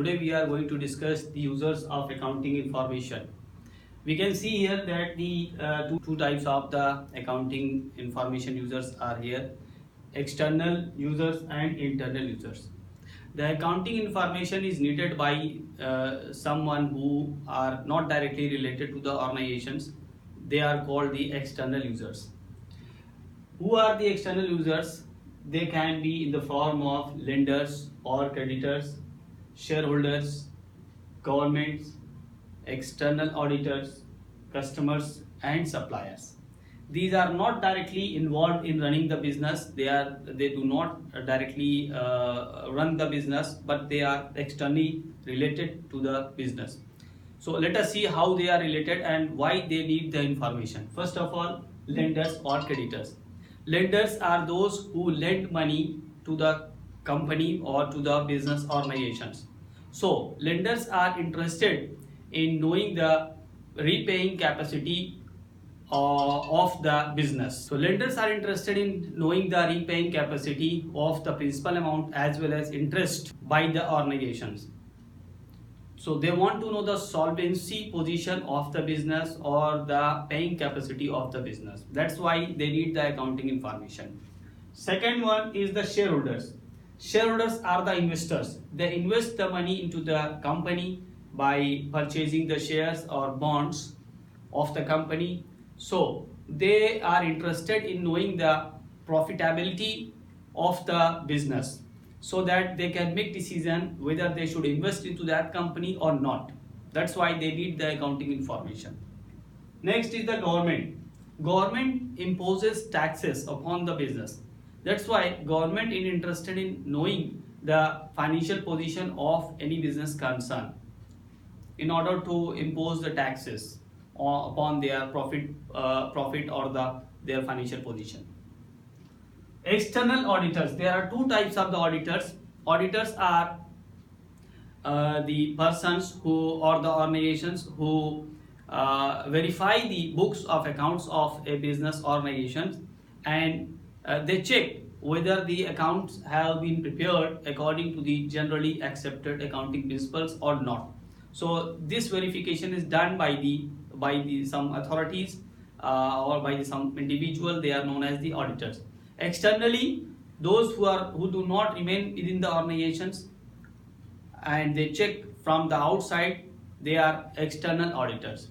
Today we are going to discuss the users of accounting information. We can see here that the two types of the accounting information users are here: external users and internal users. The accounting information is needed by someone who are not directly related to the organizations. They are called the external users. Who are the external users? They can be in the form of lenders or creditors, shareholders, governments, external auditors, customers and suppliers. These are not directly involved in running the business. They do not directly run the business, but they are externally related to the business. So let us see how they are related and why they need the information. First of all, lenders or creditors. Lenders are those who lend money to the company or to the business organizations. So lenders are interested in knowing the repaying capacity of the business. So lenders are interested in knowing the repaying capacity of the principal amount as well as interest by the organizations. So they want to know the solvency position of the business or the paying capacity of the business. That's why they need the accounting information. Second one is the shareholders. Shareholders are the investors. They invest the money into the company by purchasing the shares or bonds of the company. So they are interested in knowing the profitability of the business, so that they can make decision whether they should invest into that company or not. That's why they need the accounting information. Next is the government. Government imposes taxes upon the business. That's why government is interested in knowing the financial position of any business concern in order to impose the taxes upon their profit or their financial position. External auditors. There are two types of the auditors. Auditors are the persons who or the organizations who verify the books of accounts of a business organization, and they check whether the accounts have been prepared according to the generally accepted accounting principles or not. So this verification is done by some authorities or by some individual. They are known as the auditors. Externally, those who do not remain within the organizations and they check from the outside, they are external auditors.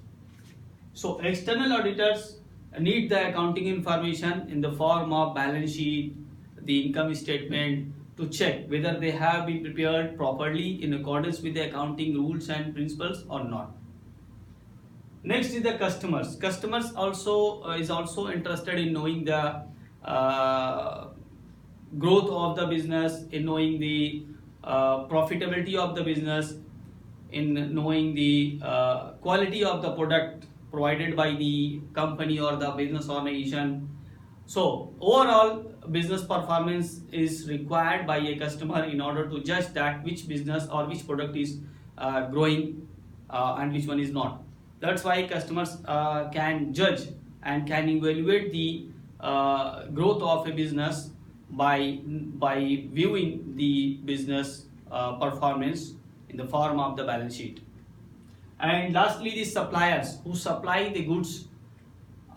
So external auditors need the accounting information in the form of balance sheet, the income statement, to check whether they have been prepared properly in accordance with the accounting rules and principles or not. Next is the customers. Customers is also interested in knowing the growth of the business, in knowing the profitability of the business, in knowing the quality of the product provided by the company or the business organization. So overall business performance is required by a customer in order to judge that which business or which product is growing and which one is not. That's why customers can judge and can evaluate the growth of a business by viewing the business performance in the form of the balance sheet. And lastly, the suppliers who supply the goods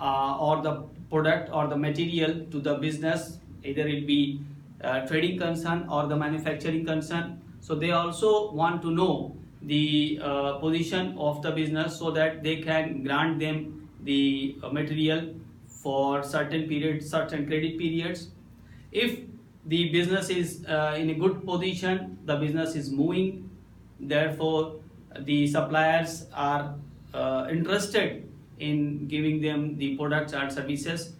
or the product or the material to the business, either it be trading concern or the manufacturing concern. So they also want to know the position of the business so that they can grant them the material for certain periods, certain credit periods. If the business is in a good position, the business is moving, therefore the suppliers are interested in giving them the products and services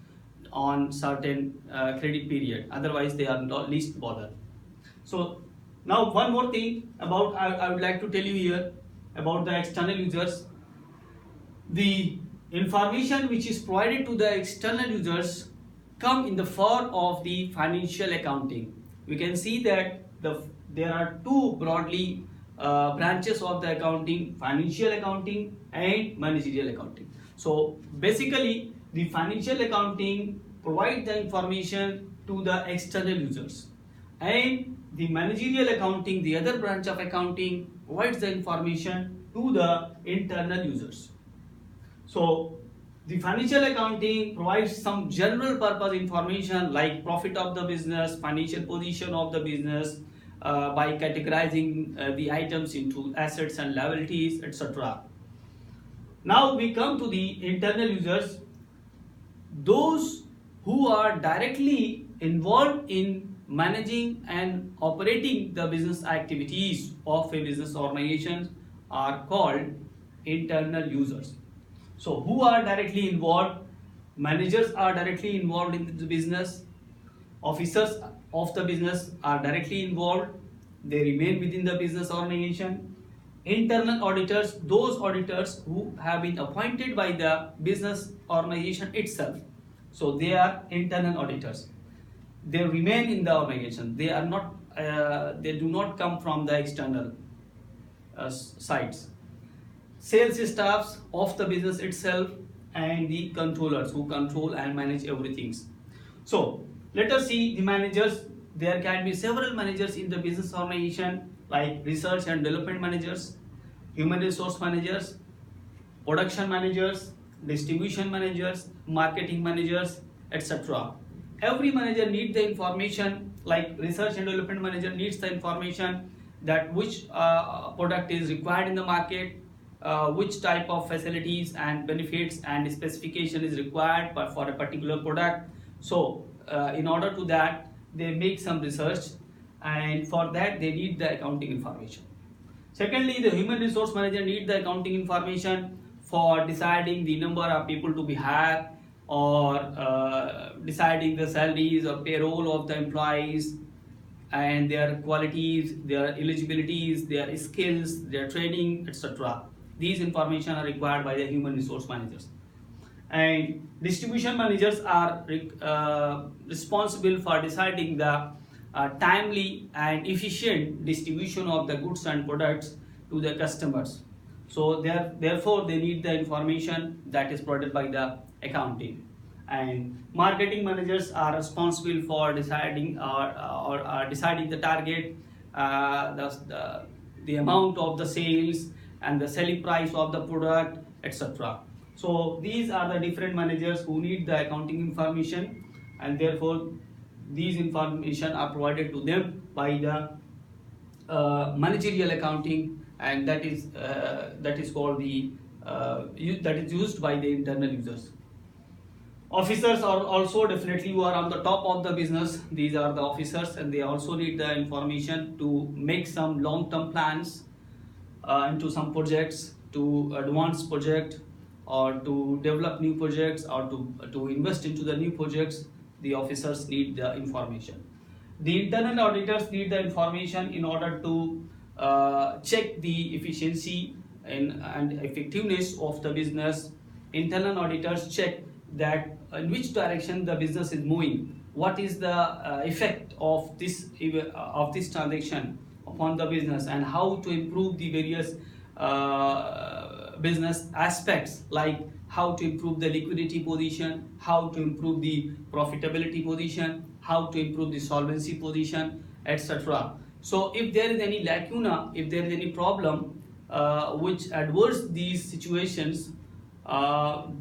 on certain credit period. Otherwise they are not least bothered. So now one more thing about I would like to tell you here about the external users. The information which is provided to the external users come in the form of the financial accounting. We can see that there are two broadly branches of the accounting: financial accounting and managerial accounting. So basically the financial accounting provide the information to the external users, and the managerial accounting, the other branch of accounting, provides the information to the internal users. So the financial accounting provides some general purpose information like profit of the business, financial position of the business, by categorizing the items into assets and liabilities, etc. Now we come to the internal users, those who are directly involved in managing and operating the business activities of a business organization are called internal users. So who are directly involved? Managers are directly involved in the business. Officers of the business are directly involved. They remain within the business organization. Internal auditors, those auditors who have been appointed by the business organization itself. So they are internal auditors. They remain in the organization. They are not. They do not come from the external sites. Sales staffs of the business itself, and the controllers who control and manage everything. So let us see the managers. There can be several managers in the business organization like research and development managers, human resource managers, production managers, distribution managers, marketing managers, etc. Every manager needs the information, like research and development manager needs the information that which product is required in the market, which type of facilities and benefits and specification is required for a particular product. So in order to that, they make some research, and for that they need the accounting information. Secondly, the human resource manager needs the accounting information for deciding the number of people to be hired, or deciding the salaries or payroll of the employees, and their qualities, their eligibilities, their skills, their training, etc. These information are required by the human resource managers. And distribution managers are responsible for deciding the timely and efficient distribution of the goods and products to the customers. So therefore they need the information that is provided by the accounting. And marketing managers are responsible for deciding or deciding the target, the amount of the sales and the selling price of the product, etc. So these are the different managers who need the accounting information, and therefore these information are provided to them by the managerial accounting, and that is called the that is used by the internal users. Officers are also definitely who are on the top of the business. These are the officers, and they also need the information to make some long-term plans into some projects, to advance project, or to develop new projects, or to invest into the new projects. The officers need the information. The internal auditors need the information in order to check the efficiency and effectiveness of the business. Internal auditors check that in which direction the business is moving, what is the effect of this transaction upon the business, and how to improve the various business aspects, like how to improve the liquidity position, how to improve the profitability position, how to improve the solvency position, etc. So if there is any lacuna, if there is any problem which adverse these situations,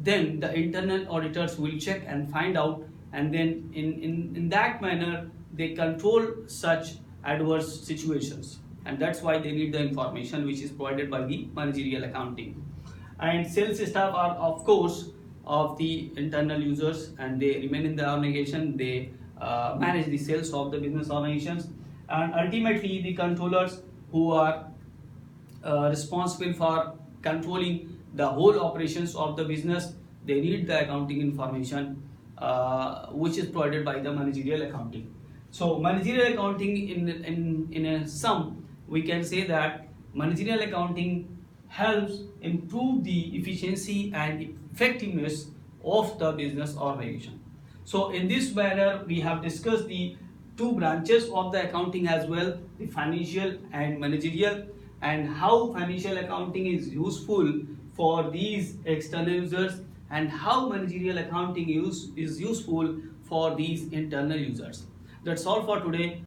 then the internal auditors will check and find out, and then in that manner they control such adverse situations, and that's why they need the information which is provided by the managerial accounting. And sales staff are of course of the internal users, and they remain in the organization. They manage the sales of the business organizations, and ultimately the controllers who are responsible for controlling the whole operations of the business. They need the accounting information which is provided by the managerial accounting. So managerial accounting, in a sum, we can say that managerial accounting helps improve the efficiency and effectiveness of the business organization. So in this manner we have discussed the two branches of the accounting as well, the financial and managerial, and how financial accounting is useful for these external users, and how managerial accounting is useful for these internal users. That's all for today.